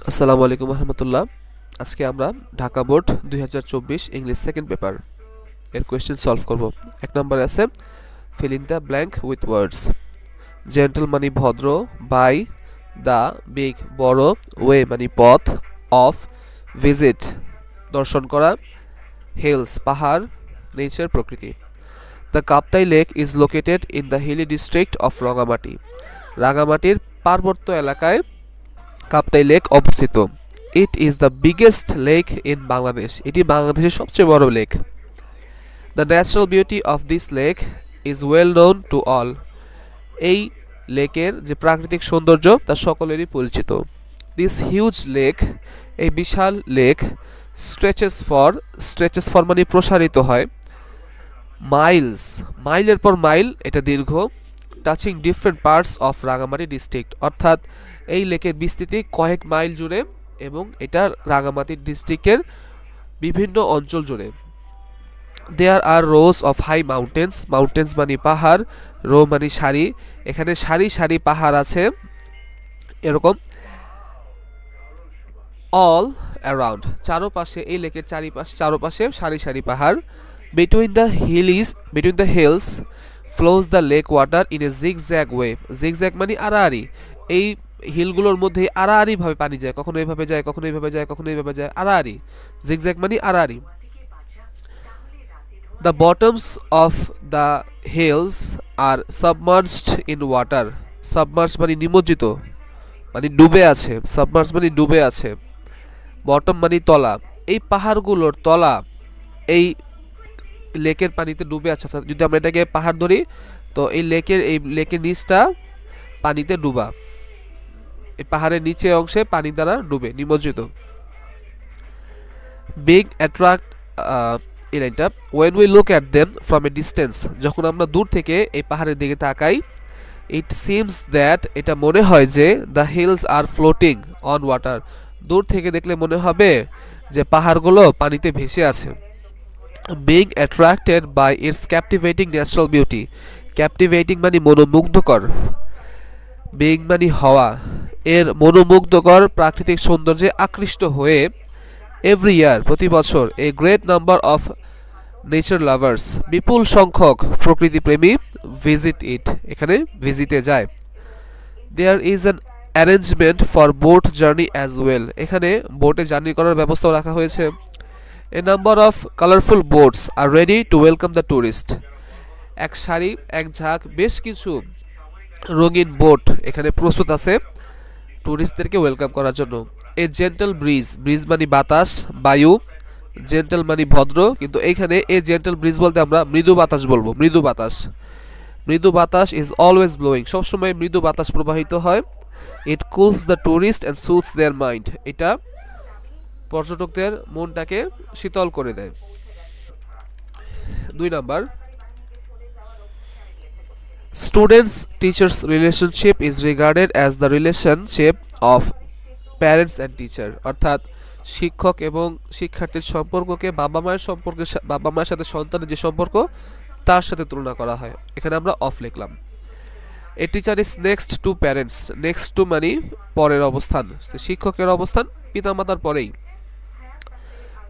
আসসালামু আলাইকুম রহমতুল্লাহ। আজকে আমরা Dhaka board 2024 English second paper এর কোয়েশ্চেন সলভ করব। এক নম্বরে আছে fill in the blank with words. Gentle মানে ভদ্র, বাই দ্য বিগ বড়, ওয়ে মানে পথ, অফ ভিজিট দর্শন করা, হিলস পাহাড়, নেচার প্রকৃতি। The Kaptai lake is located in the hilly district of Rangamati. রাঙামাটির পার্বত্য এলাকায় কাপ্তাই লেক অবস্থিত। It is the biggest lake in Bangladesh. এটি বাংলাদেশের সবচেয়ে বড় লেক। The natural beauty of this lake is well known to all. এই লেকের যে প্রাকৃতিক সৌন্দর্য তা সকলেরই পরিচিত। দিস হিউজ লেক, এই বিশাল লেক, স্ট্রেচেস ফর মানে প্রসারিত হয়, মাইলস মাইলের পর মাইল, এটা দীর্ঘ, touching different parts of Rangamati district, অর্থাৎ এই লেকের বিস্তৃতি কয়েক মাইল জুড়ে এবং এটা রাঙামাটি ডিস্ট্রিক্টের বিভিন্ন অঞ্চল জুড়ে। দেয়ার আর রোজ অফ হাই মাউন্টেন্স, মাউন্টেন্স মানে পাহাড়, রো মানে সারি, এখানে সারি সারি পাহাড় আছে এরকম। অল অ্যারাউন্ড, চারপাশে এই লেকের চারপাশে সারি সারি পাহাড়। Between the hills flows the lake water in a zigzag way. Zigzag মানে আড়াআড়ি, এই হিলগুলোর মধ্যে আড়াআড়ি ভাবে পানি যায়, কখনো এইভাবে যায়, কখনো এইভাবে যায়, কখনো এইভাবে যায়, আড়াআড়ি। জিগজ্যাগ মানে আড়াআড়ি। The bottoms of the hills are submerged in water. Submerge মানে নিমজ্জিত, মানে ডুবে আছে, সাবমার্জ মানে ডুবে আছে। বটম মানে তলা, এই পাহাড়গুলোর তলা এই লেকের পানিতে ডুবে আছে। যদি আমরা এটাকে পাহাড় ধরি তো এই লেকের নিচটা পানিতে ডুবা, এই পাহাড়ের নিচে অংশে পানি দ্বারা ডুবে, নিমজ্জিত। বিগ অ্যাট্রাক্ট এই লাইনটা, when we look at them from a distance, যখন আমরা দূর থেকে এই পাহাড়ের দিকে তাকাই, ইট সিমস দ্যাট, এটা মনে হয় যে the hills R floating on water, দূর থেকে দেখলে মনে হবে যে পাহাড়গুলো পানিতে ভেসে আছে। Being attracted by its captivating natural beauty, captivating মানে মনোমুগ্ধকর, being মানে হওয়া, এর মনোমুগ্ধকর প্রাকৃতিক সৌন্দর্যে আকৃষ্ট হয়ে, এভরি ইয়ার প্রতি বছর, a great number of nature lovers বিপুল সংখ্যক প্রকৃতিপ্রেমী ভিজিট ইট, এখানে ভিজিটে যায়। There is an arrangement for boat journey as well, এখানে বোটে জার্নি করার ব্যবস্থাও রাখা হয়েছে। A number of colorful boats are ready to welcome the tourist. এক সারি এক ঝাঁক বেশ কিছু রঙিন বোট এখানে প্রস্তুত আছে টুরিস্টদেরকে ওয়েলকাম করার জন্য। এ জেন্টল ব্রিজ মানে বাতাস, বায়ু, জেন্টল মানে ভদ্র, কিন্তু এইখানে এ জেন্টল ব্রিজ বলতে আমরা মৃদু বাতাস বলবো। মৃদু বাতাস ইজ অলওয়েজ ব্লোয়িং, সবসময় মৃদু বাতাস প্রবাহিত হয়। It cools the tourist and soothes their mind, এটা পর্যটকদের মনটাকে শীতল করে দেয়। 2 number, students teachers relationship is regarded as the relationship of parents and teacher, অর্থাৎ শিক্ষক এবং শিক্ষার্থীর সম্পর্ককে বাবা মায়ের সাথে সন্তানের যে সম্পর্ক তার সাথে তুলনা করা হয়, এখানে আমরা অফ লিখলাম। A teacher is next to parents, next to মানে পরের অবস্থান, শিক্ষকের অবস্থান পিতামাতার পরেই।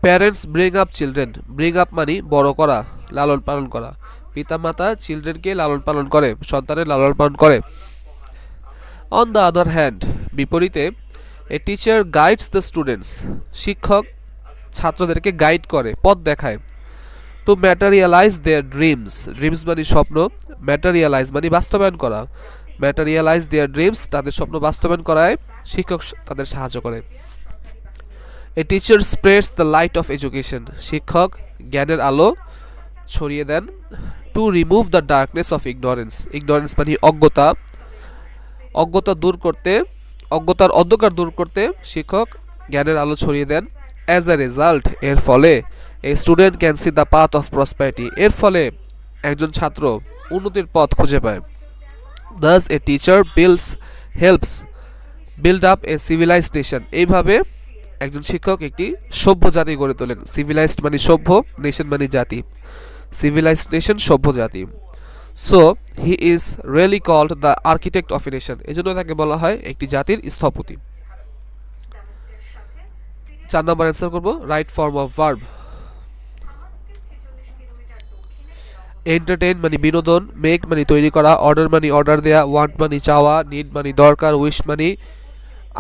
Parents bring up children, bring up মানে বড় করা, লালন পালন করা, পিতামাতা চিলড্রেনকে লালন পালন করে, সন্তানের লালন পালন করে। অন দ্য আদার হ্যান্ড, বিপরীতে, a teacher guides the students, শিক্ষক ছাত্রদেরকে গাইড করে, পথ দেখায়। টু ম্যাটারিয়ালাইজ দেয়ার ড্রিমস মানে স্বপ্ন, ম্যাটারিয়ালাইজ মানে বাস্তবায়ন করা, ম্যাটারিয়ালাইজ দেয়ার ড্রিমস তাদের স্বপ্ন বাস্তবায়ন করায় শিক্ষক তাদের সাহায্য করে। A teacher spreads the light of education, শিক্ষক জ্ঞানের আলো ছড়িয়ে দেন। To remove the darkness of ignorance মানে অজ্ঞতার অন্ধকার দূর করতে শিক্ষক জ্ঞানের আলো ছড়িয়ে দেন। অ্যাজ এ রেজাল্ট, এর ফলে, a student can see the path of prosperity, এর ফলে একজন ছাত্র উন্নতির পথ খুঁজে পায়। Das a teacher helps build up A civilised nation, এইভাবে একজন শিক্ষক একটি সভ্য জাতি গড়ে তোলেন। সিভিলাইজড মানে সভ্য, নেশন মানে জাতি, সিভিলাইজড নেশন সভ্য জাতি। So he is really called the architect of a nation, এজন্য তাকে বলা হয় একটি জাতির স্থপতি। 4 নাম্বার অ্যান্সার করব right form of verb. Entertain মানে বিনোদন, মেক মানে তৈরি করা, অর্ডার মানে অর্ডার দেয়া, ওয়ান্ট মানে চাওয়া, নিড মানে দরকার, উইশ মানে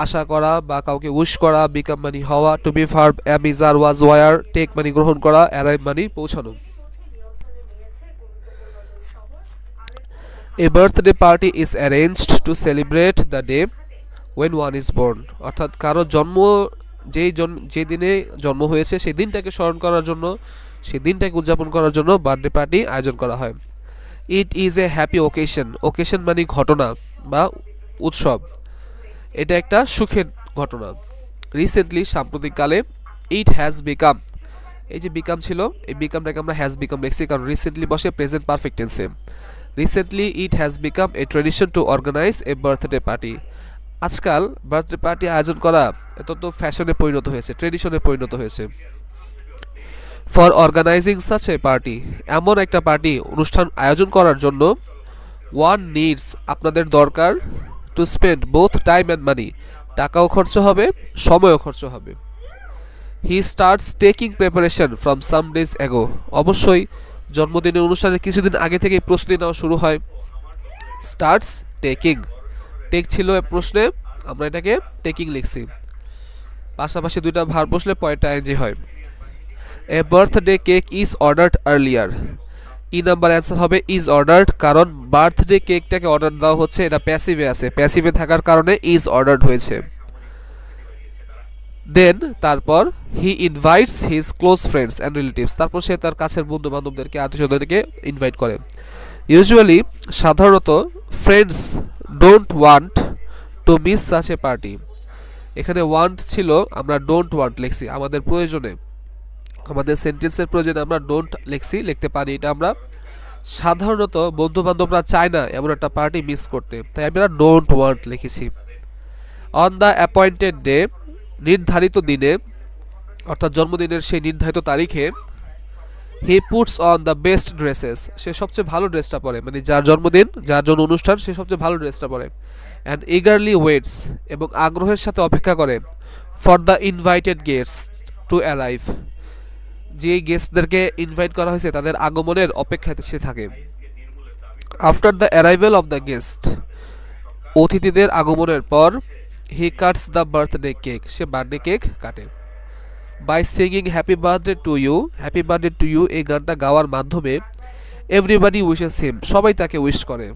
আশা করা বা কাউকে উইশ করা, বিকাম মানে হওয়া, to be verb am is are was were, take মানে গ্রহণ করা, অ্যারাইভ মানে পৌঁছানো। A birthday party is arranged to celebrate the day when one is born, অর্থাৎ কারো জন্ম যে দিনে জন্ম হয়েছে সেই দিনটাকে স্মরণ করার জন্য, সেই দিনটাকে উদযাপন করার জন্য বার্থডে পার্টি আয়োজন করা হয়। It is a happy occasion, occasion মানে ঘটনা বা উৎসব, এটা একটা সুখের ঘটনা। রিসেন্টলি সাম্প্রতিককালে, ইট হ্যাজ বিকাম, এই যে বিকাম ছিল এই বিকামটাকে আমরা হ্যাজ বিকাম লিখছি কারণ রিসেন্টলি বসে প্রেজেন্ট পারফেক্ট টেন্সে। Recently it has become a tradition to organise a birthday party, আজকাল বার্থডে পার্টি আয়োজন করা এত তো ফ্যাশনে পরিণত হয়েছে, ট্রেডিশনে পরিণত হয়েছে। For organizing such a party, এমন একটা পার্টি অনুষ্ঠান আয়োজন করার জন্য, ওয়ান নিডস আপনাদের দরকার, to spend both time and money, টাকাও খরচ হবে সময়ও খরচ হবে। হি starts taking preparation from some days ago, অবশ্যই জন্মদিনের অনুষ্ঠানের কিছুদিন আগে থেকেই প্রস্তুতি নেওয়া শুরু হয়। স্টার্টস টেকিং, টেক ছিল প্রশ্নে, আমরা এটাকে টেকিং লিখছি, পাশাপাশি দুইটা ভার্ব বসলে পয়েন্টটা এনজি হয়। A birthday cake is ordered earlier, E number answer হবে ইজ অর্ডার্ড, কারণ বার্থডে কেকটাকে অর্ডার দেওয়া হচ্ছে, এটা প্যাসিভে আছে, প্যাসিভে থাকার কারণে ইজ অর্ডার্ড হয়েছে। দেন তারপর he invites his close friends and relatives, তারপর সে তার কাছের বন্ধু বান্ধবদেরকে আত্মীয়স্বজনদেরকে ইনভাইট করে। ইউজুয়ালি সাধারণত friends don't want to miss such a party, এখানে ওয়ান্ট ছিল আমরা ডোন্ট ওয়ান্ট লিখছি, আমাদের প্রয়োজনে, আমাদের সেন্টেন্সের প্রয়োজনে আমরা ডোন্ট লিখতে পারি, এটা আমরা সাধারণত বন্ধু বান্ধবরা চায় না এমন একটা পার্টি মিস করতে, তাই আমরা ডোন্ট ওয়ান্ট লিখেছি। অন দ্য অ্যাপয়েন্টেড ডে, নির্ধারিত দিনে, অর্থাৎ জন্মদিনের সেই নির্ধারিত তারিখে, he puts on the best dresses, সে সবচেয়ে ভালো ড্রেসটা পরে, মানে যার জন্মদিন যার জন্য অনুষ্ঠান সে সবচেয়ে ভালো ড্রেসটা পরে। অ্যান্ড ইগারলি ওয়েটস, এবং আগ্রহের সাথে অপেক্ষা করে, for the invited guests to arrive, যে গেস্টদেরকে ইনভাইট করা হয়েছে তাদের আগমনের অপেক্ষাতে সে থাকে। After the arrival of the guest, অতিথিদের আগমনের পর, he cuts the birthday cake, সে বার্থডে কেক কাটে। By singing happy birthday to you, happy birthday to you এই গানটা গাওয়ার মাধ্যমে, এভরিবাডি উইশেস হিম, সবাই তাকে উইশ করে।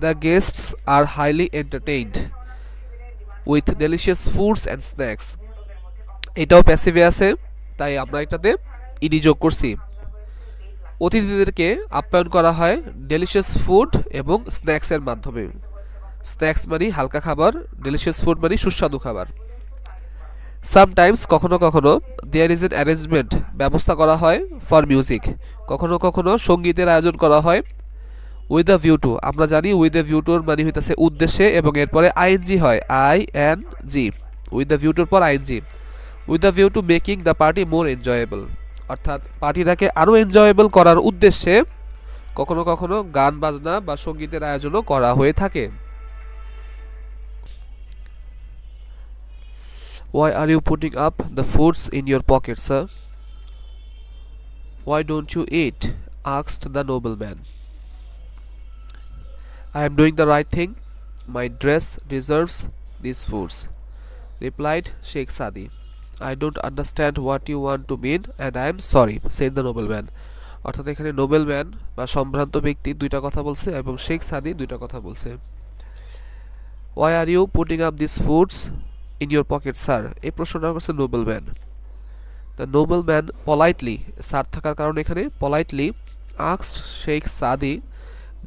The guests are highly entertained with delicious foods and snacks, এটাও প্যাসিভে আছে, তাই আমরা এটাতে ইডি যোগ করছি। অতিথিদেরকে আপ্যায়ন করা হয় ডেলিশিয়াস ফুড এবং স্ন্যাক্সের মাধ্যমে, স্ন্যাক্স মানে হালকা খাবার, ডেলিশিয়াস ফুড মানে সুস্বাদু খাবার। সামটাইমস কখনো কখনো, দেয়ার ইজ এন অ্যারেঞ্জমেন্ট ব্যবস্থা করা হয়, ফর মিউজিক, কখনো কখনো সঙ্গীতের আয়োজন করা হয়, উইথ আ ভিউ টু, আমরা জানি উইথ আ ভিউ টুর মানে হইতেছে উদ্দেশ্যে এবং এরপরে আইএনজি হয়, I N G, with a view টুর পর ING, with a view to making the party more enjoyable, অর্থাৎ পার্টিটাকে আরও এনজয়েবল করার উদ্দেশ্যে কখনো কখনো গান বাজনা বা সঙ্গীতের আয়োজনও করা হয়ে থাকে। Why are you putting up the foods in your pocket, sir? Why don't you eat? Asked the nobleman. I am doing the right thing. My dress deserves these foods, replied Sheikh Sadi. I don't understand what you want to mean and I am sorry, said the nobleman. অর্থাৎ এখানে nobleman বা সম্ভ্রান্ত ব্যক্তি দুইটা কথা বলছে এবং শেখ সাদি দুইটা কথা বলছে। Why are you putting up these foods in your pocket, sir? এই প্রশ্নটা করছে nobleman. The nobleman politely, sir থাকার কারণে এখানে পলাইটলি, আস্কড শেখ সাদি,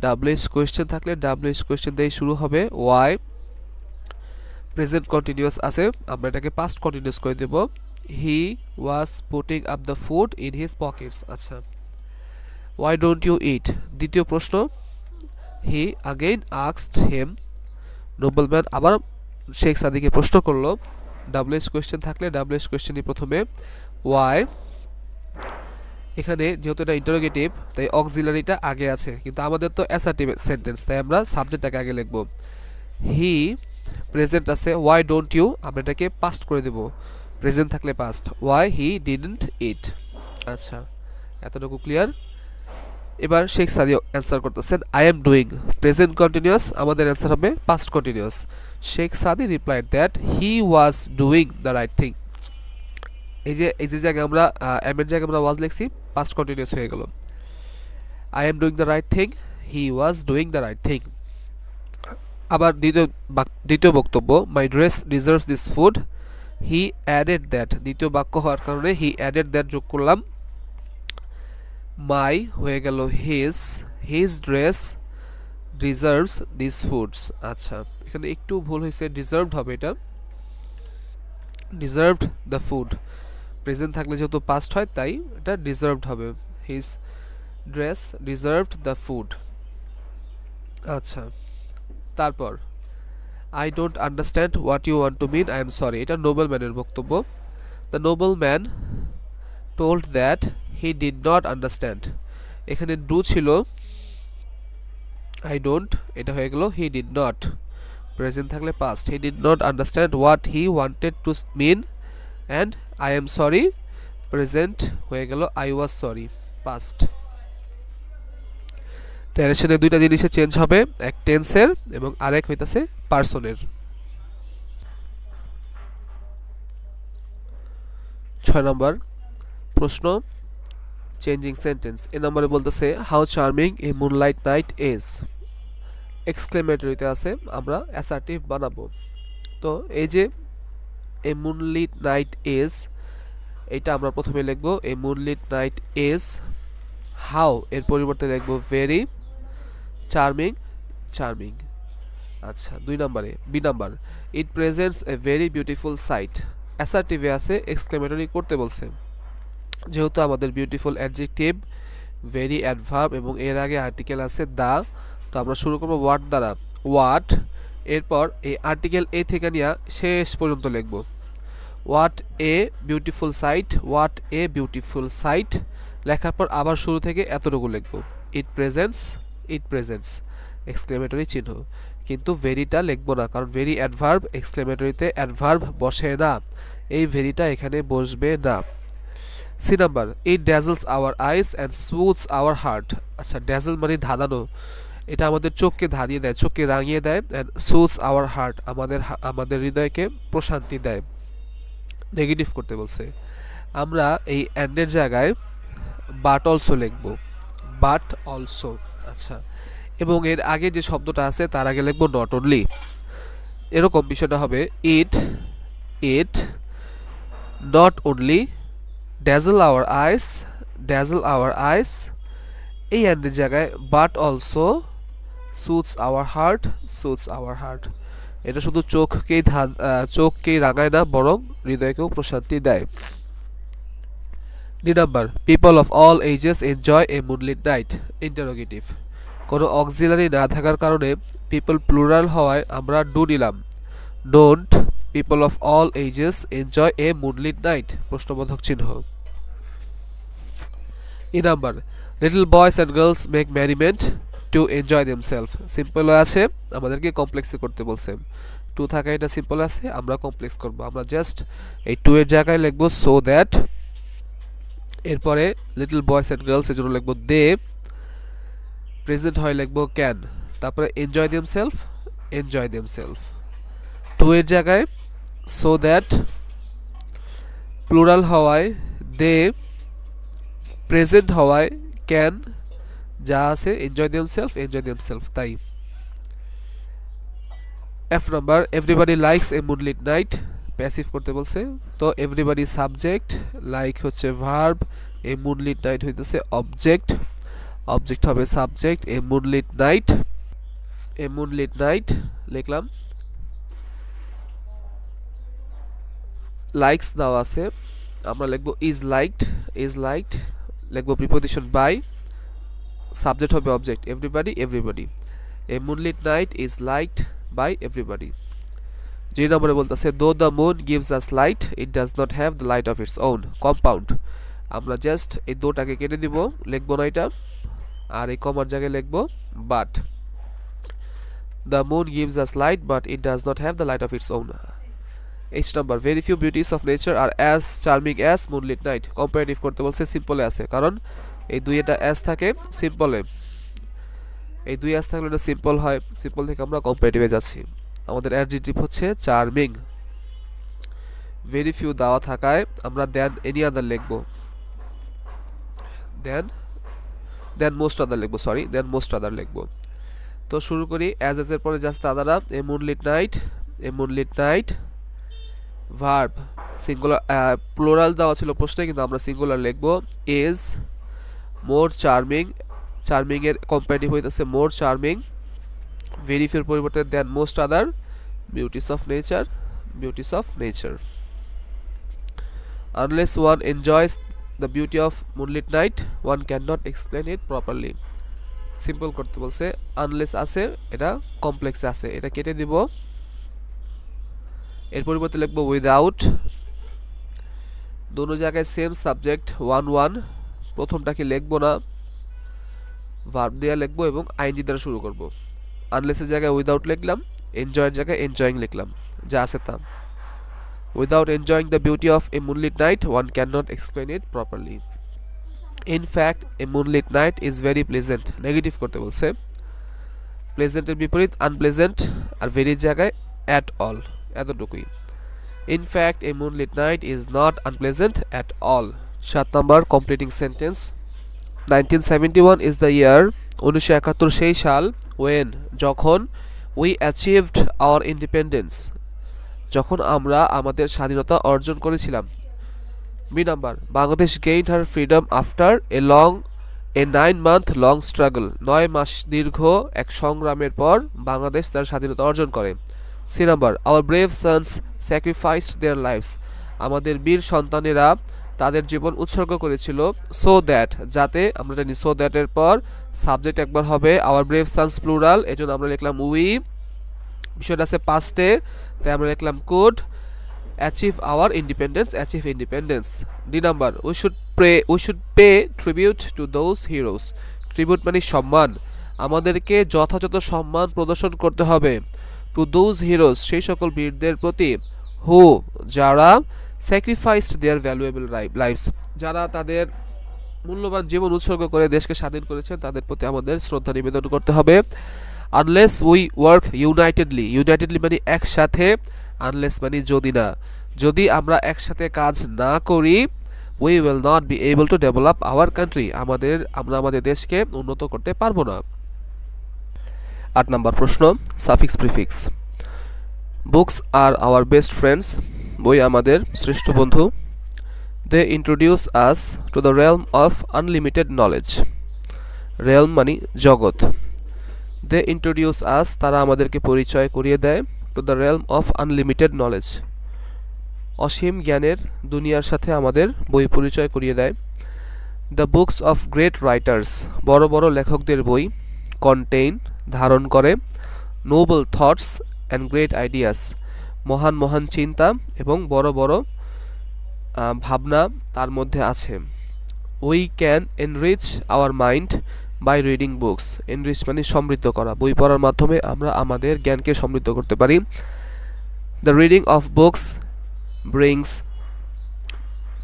ডাব্লিউএইচ কোয়েশ্চেন থাকলে ডাব্লিউএইচ কোয়েশ্চেন দিয়ে শুরু হবে, ওয়াই প্রেজেন্ট কন্টিনিউয়াস আছে, আমরা এটাকে পাস্ট কন্টিনিউয়াস করে দেব, he was putting up the food in his pockets. আচ্ছা, ওয়াই ডোন্ট ইউ ইট, দ্বিতীয় প্রশ্ন, he again asked him, nobleman আবার শেখ সাদিকে প্রশ্ন করলো, ডাব্লিউএইচ কোয়েশ্চেন থাকলে ডাব্লিউএইচ কোয়েশ্চেনই প্রথমে, ওয়াই, এখানে যেহেতু এটা ইন্টারোগেটিভ তাই অক্সিলারিটা আগে আছে, কিন্তু আমাদের তো অ্যাসার্টিভ সেন্টেন্স তাই আমরা সাবজেক্টটাকে আগে লিখব। হি প্রেজেন্ট আছে, ওয়াই ডোন্ট ইউ আমরা এটাকে পাস্ট করে দেব, প্রেজেন্ট থাকলে পাস্ট ওয়াই হি ডিডন্ট ইট আচ্ছা এতটুকু ক্লিয়ার এবার শেখ সাদি অ্যান্সার করতেছেন I am doing present continuous আমাদের অ্যান্সার হবে পাস্ট কন্টিনিউয়াস শেখ সাদি replied that he was doing the right thing এই যে জায়গায় আমরা এম এর জায়গায় আমরা ওয়াজ লিখছি পাস্ট কন্টিনিউয়াস হয়ে গেল I am doing the right thing he was doing the right thing আবার দ্বিতীয় বক্তব্য my dress deserves this food he added that দ্বিতীয় বাক্য হওয়ার কারণে হি অ্যাডেড দ্যাট যোগ করলাম মাই হয়ে গেল his dress deserves this foods আচ্ছা এখানে একটু ভুল হয়েছে ডিজার্ভড হবে এটা ডিজার্ভড দ্য ফুড প্রেজেন্ট থাকলে যেহেতু পাস্ট হয় তাই এটা ডিজার্ভড হবে his dress deserved the food আচ্ছা তারপর I don't understand what you want to mean I am sorry এটা নোবেল ম্যানের বক্তব্য the noble man told that he did not understand এখানে ডু ছিল আই ডোন্ট এটা হয়ে গেল হি ডিড নট প্রেজেন্ট থাকলে past he did not understand what he wanted to mean and I am sorry present হয়ে গেল I was sorry past ডাইরেকশনে দুইটা জিনিসের চেঞ্জ হবে এক টেন্সের এবং আরেক হইতাছে পারসনের 6 নম্বর প্রশ্ন চেঞ্জিং সেন্টেন্স এ নম্বরে বলতেছে how charming a moonlight night is এক্সক্লেমেটরিতে আছে আমরা অ্যাসার্টিভ বানাবো তো এই যে এ মুনলিট নাইট ইজ এটা আমরা প্রথমে লিখব a moonlit night is how এর পরিবর্তে লিখব ভেরি চার্মিং চার্মিং আচ্ছা 2 নম্বরে B number it presents a very beautiful sight অ্যাসার্টিভে আছে এক্সক্লেমেটরি করতে বলছে যেহেতু আমাদের বিউটিফুল অ্যাডজেক্টিভ ভেরি অ্যাডভার্ব এবং এর আগে আর্টিকেল আছে দা তো আমরা শুরু করব হোয়াট দ্বারা হোয়াট এরপর এই আর্টিকেল এ থেকে নিয়ে শেষ পর্যন্ত লিখব what a beautiful sight what a beautiful sight লেখার পর আবার শুরু থেকে এতটুকু লিখব ইট প্রেজেন্টস এক্সক্লেমেটরি চিহ্ন কিন্তু ভেরিটা লিখব না কারণ ভেরি অ্যাডভার্ব এক্সক্লেমেটরিতে অ্যাডভার্ব বসে না এই ভেরিটা এখানে বসবে না C number it dazzles our eyes and soothes our heart আচ্ছা ড্যাজল মানে ধাঁধানো এটা আমাদের চোখকে ধাঁধিয়ে দেয় চোখকে রাঙিয়ে দেয় অ্যান্ড সুথস আওয়ার হার্ট আমাদের হৃদয়কে প্রশান্তি দেয় নেগেটিভ করতে বলছে আমরা এই অ্যান্ডের জায়গায় বাট অলসো লিখব বাট অলসো আচ্ছা এবং এর আগে যে শব্দটা আছে তার আগে লিখব নট অনলি এরকম বিষয়টা হবে it not only dazzle our eyes এই অ্যান্ডের জায়গায় but also soothes our heart এটা শুধু চোখকেই রাঙায় না বরং হৃদয়কেও প্রশান্তি দেয় D number people of all ages enjoy a moonlit night interrogative কোনো অক্সিলারি না থাকার কারণে people প্লুরাল হওয়ায় আমরা ডু নিলাম don't people of all ages enjoy a moonlit night প্রশ্নবোধক চিহ্ন E number little boys and girls make merriment to enjoy themselves simple আছে আমাদেরকে কমপ্লেক্সে করতে বলছে টু থাকা এটা সিম্পল আছে আমরা কমপ্লেক্স করব আমরা জাস্ট এই টু এর জায়গায় লিখব so that এরপরে little boys and girls এর জন্য লিখব they প্রেজেন্ট হয় লিখব can তারপরে enjoy themselves টু এর জায়গায় so that প্লুরাল হওয়ায় they প্রেজেন্ট হওয়ায় can যা আছে enjoy themselves তাই F number everybody likes a moonlit night passive করতে বলছে তো everybody সাবজেক্ট লাইক হচ্ছে ভার্ব a moonlit night হইতেছে অবজেক্ট হবে সাবজেক্ট a moonlit night লিখলাম লাইকস দাও আছে আমরা লিখব is liked লিখব প্রিপজিশন বাই সাবজেক্ট হবে object everybody a moonlit night is liked by everybody যে নম্বরে বলতেছে though the moon gives us light it does not have the light of its own compound আমরা জাস্ট এই দুটাকে কেটে দিব লিখব না এটা আর এই কমার জায়গায় লিখব but the moon gives us light but it does not have the light of its own H number very few beauties of nature are as charming as moonlit night comparative করতে বলছে সিম্পলে আছে কারণ এই দুই এটা অ্যাজ থাকে সিম্পলে এই দুই অ্যাজ থাকলে এটা সিম্পল হয় সিম্পল থেকে আমরা কম্পারেটিভে যাচ্ছি আমাদের অ্যাডজেক্টিভ হচ্ছে চার্মিং ভেরি ফিউ দেওয়া থাকায় আমরা দেন এনি আদার লিখব দেন মোস্ট আদার লিখব সরি দেন মোস্ট আদার লিখব তো শুরু করি অ্যাজ এর পরে জাস্ট আদারা a moonlit night verb singular plural দেওয়া ছিল প্রশ্নে কিন্তু আমরা সিঙ্গুলার লিখব ইজ মোর চার্মিং এর কম্পারেটিভ হইতেছে মোর চার্মিং ভেরি ফিউর পরিবর্তে then most other beauties of nature unless one enjoys the beauty of moonlit night one cannot explain it properly simple করতে বলছে আনলেস আছে এটা কমপ্লেক্সে আছে এটা কেটে দিব এর পরিবর্তে লিখব উইদাউট দুটো জায়গায় সেম সাবজেক্ট 1 প্রথমটাকে লিখব না ভার্ব দিয়ে লিখব এবং আইএনজি দ্বারা শুরু করব আনলেসের জায়গায় উইদাউট লিখলাম এনজয়ের জায়গায় এনজয়িং লিখলাম যা আছে তা without enjoying the beauty of a moonlit night one cannot explain it properly in fact a moonlit night is very pleasant negative করতে বলছে প্লেজেন্ট এর বিপরীত আনপ্লেজেন্ট আর ভেরি জায়গায় at all এতটুকুই in fact a moonlit night is not unpleasant at all 7 number completing sentence 1971 is the year 1971 সেই সাল when যখন we achieved our independence যখন আমরা আমাদের স্বাধীনতা অর্জন করেছিলাম B number Bangladesh gained her freedom after a 9 month long struggle 9 মাস দীর্ঘ এক সংগ্রামের পর বাংলাদেশ তার স্বাধীনতা অর্জন করে C number our brave sons sacrificed their lives আমাদের বীর সন্তানেরা তাদের জীবন উৎসর্গ করেছিল সো দ্যাট যাতে আমরা জানি সো দ্যাট এর পর সাবজেক্ট একবার হবে আওয়ার ব্রেভ সন্স প্লুরাল এজন্য আমরা লিখলাম উই বিষয়টা আছে পাস্টে তাই আমরা লিখলাম could achieve our independence D number we should pay tribute to those heroes tribute মানে সম্মান আমাদেরকে যথাযথ সম্মান প্রদর্শন করতে হবে টু দোজ হিরোস সেই সকল বীরদের প্রতি হু যারা স্যাক্রিফাইসড দেয়ার ভ্যালুয়েবল লাইভস যারা তাদের মূল্যবান জীবন উৎসর্গ করে দেশকে স্বাধীন করেছেন তাদের প্রতি আমাদের শ্রদ্ধা নিবেদন করতে হবে unless we work unitedly মানে একসাথে unless মানে যদি আমরা একসাথে কাজ না করি we will not be able to develop our country আমরা আমাদের দেশকে উন্নত করতে পারবো না 8 নাম্বার প্রশ্ন suffix prefix books are our best friends বই আমাদের শ্রেষ্ঠ বন্ধু they introduce us to the realm of unlimited knowledge realm মানে জগৎ they introduce us তারা আমাদেরকে পরিচয় করিয়ে দেয় to the realm of unlimited knowledge অসীম জ্ঞানের দুনিয়ার সাথে আমাদের বই পরিচয় করিয়ে দেয় the books of great writers বড় বড় লেখকদের বই contain ধারণ করে noble thoughts and great ideas মহান চিন্তা এবং বড় বড় ভাবনা তার মধ্যে আছে we can enrich our mind by reading books enrich মানে সমৃদ্ধ করা বই পড়ার মাধ্যমে আমরা আমাদের জ্ঞানকে সমৃদ্ধ করতে পারি the reading of books brings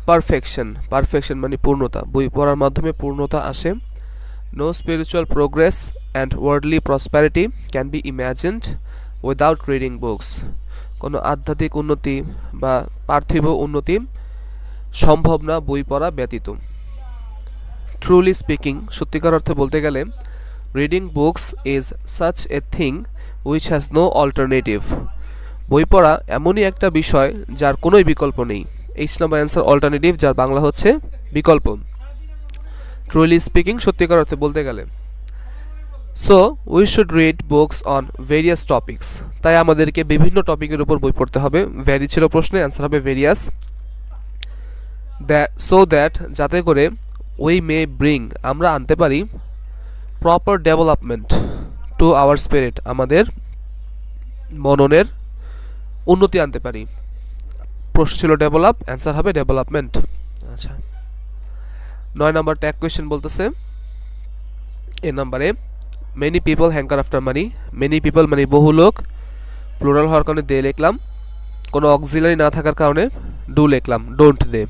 perfection মানে পূর্ণতা বই পড়ার মাধ্যমে পূর্ণতা আসে no spiritual progress and worldly prosperity can be imagined without reading books কোনো আধ্যাত্মিক উন্নতি বা পার্থিব উন্নতি সম্ভব না বই পড়া ব্যতীত Truly speaking, সত্যিকার অর্থে বলতে গেলে reading books is such a thing which has no alternative বই পড়া এমনই একটা বিষয় যার কোনো বিকল্প নেই এইচ নাম্বার অ্যান্সার অল্টারনেটিভ যার বাংলা হচ্ছে বিকল্প Truly speaking, সত্যিকার অর্থে বলতে গেলে So we should read books on various topics তাই আমাদেরকে বিভিন্ন টপিকের উপর বই পড়তে হবে ভ্যারি ছিল প্রশ্নে অ্যান্সার হবে ভেরিয়াস so that যাতে করে we may bring আমরা আনতে পারি proper development to our spirit আমাদের মননের উন্নতি আনতে পারি প্রশ্ন ছিল ডেভেলপ অ্যান্সার হবে ডেভেলপমেন্ট আচ্ছা 9 নাম্বার ট্যাগ কোশ্চেন বলতেছে এ নম্বরে many people hanker after money many people মানে বহু লোক প্লুরাল হওয়ার কারণে দে লিখলাম কোনো অক্সিলারি না থাকার কারণে ডু লিখলাম, don't they.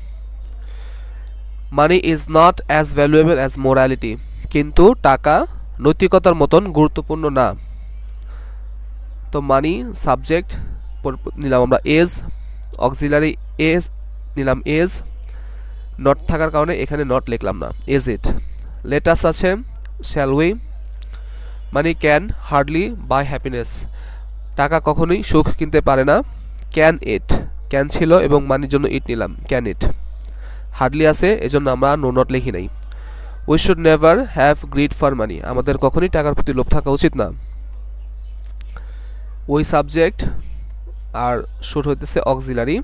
Money is not as valuable as morality, কিন্তু টাকা নৈতিকতার মতন গুরুত্বপূর্ণ না। তো মানি সাবজেক্ট নিলাম আমরা এজ, অক্সিলারি এজ নিলাম এজ, নট থাকার কারণে এখানে নট লিখলাম না, ইজ ইট। লেটাস আছে, shall we. Money can hardly by happiness, টাকা কখনোই সুখ কিনতে পারে না। ক্যান ইট, ক্যান ছিল এবং মানির জন্য ইট নিলাম, ক্যান ইট। হার্ডলি আছে এজন্য আমরা নো নট লিখি নাই। We should never have greed for money, আমাদের কখনোই টাকার প্রতি লোভ থাকা উচিত না। ওই সাবজেক্ট আর শুড হইতেছে অক্সিলারি,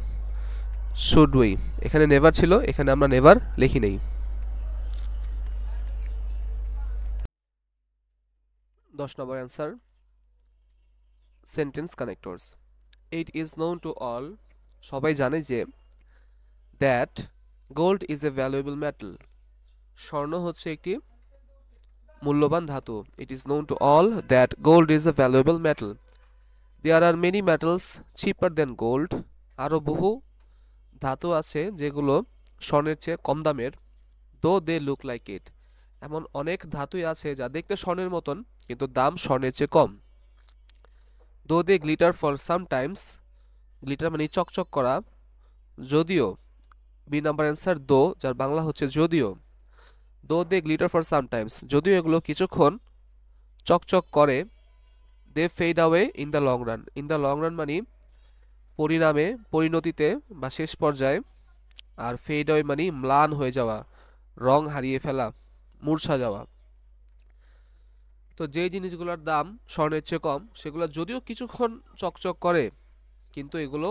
শুড উই। এখানে নেভার ছিল, এখানে আমরা নেভার লিখি নেই। 10 number answer, sentence connectors. It is known to all, সবাই জানে যে, that gold is a valuable metal, স্বর্ণ হচ্ছে একটি মূল্যবান ধাতু। It is known to all that gold is a valuable metal. There are many metals cheaper than gold, আরও বহু ধাতু আছে যেগুলো স্বর্ণের চেয়ে কম দামের। দো দে লুক লাইক ইট, এমন অনেক ধাতুই আছে যা দেখতে স্বর্ণের মতন কিন্তু দাম স্বর্ণের চেয়ে কম। দো দে গ্লিটার ফর সামটাইমস, গ্লিটার মানে চকচক করা, যদিও। বি নাম্বার অ্যান্সার দো, যার বাংলা হচ্ছে যদিও। দো দে গ্লিটার ফর সামটাইমস, যদিও এগুলো কিছুক্ষণ চকচক করে। They fade away in the long run, in the long run মানে পরিণামে, পরিণতিতে বা শেষ পর্যায়ে। আর ফেড অ্যাওয়ে মানে ম্লান হয়ে যাওয়া, রং হারিয়ে ফেলা, মূর্ছা যাওয়া। তো যে জিনিসগুলোর দাম স্বর্ণের চেয়ে কম সেগুলো যদিও কিছুক্ষণ চকচক করে কিন্তু এগুলো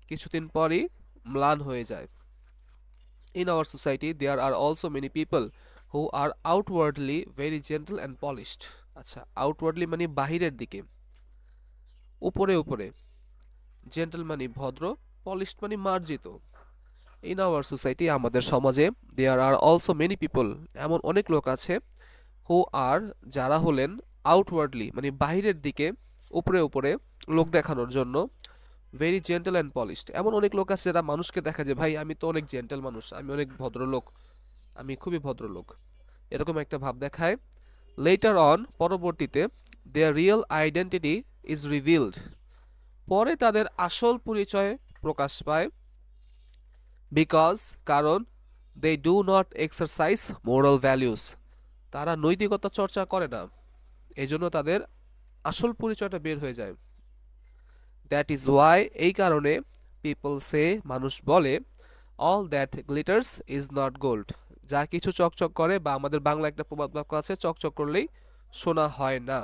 কিছুদিন পরই ম্লান হয়ে যায়। In our society there are also many people who are outwardly very gentle and polished. আচ্ছা, outwardly মানে বাহিরের দিকে, উপরে উপরে, জেন্টল মানে ভদ্র, পলিশড মানে মার্জিত। In our society আমাদের সমাজে there are also many people, এমন অনেক লোক আছে, who are যারা হলেন, outwardly মানে বাহিরের দিকে, উপরে উপরে, লোক দেখানোর জন্য, ভেরি জেন্টল অ্যান্ড পলিশড, এমন অনেক লোক আছে যারা মানুষকে দেখা যায় ভাই আমি তো অনেক জেন্টল মানুষ, আমি অনেক ভদ্রলোক, আমি খুবই ভদ্রলোক, এরকম একটা ভাব দেখায়। লেটার অন পরবর্তীতে, their real identity is revealed, পরে তাদের আসল পরিচয় প্রকাশ পায়। বিকজ কারণ, they do not exercise moral values, তারা নৈতিকতা চর্চা করে না, এজন্য তাদের আসল পরিচয়টা বের হয়ে যায়। দ্যাট ইজ ওয়াই, এই কারণে, পিপল সে মানুষ বলে, all that glitters is not gold, যা কিছু চকচক করে, বা আমাদের বাংলা একটা প্রবাদ বাক্য আছে, চকচক করলেই সোনা হয় না।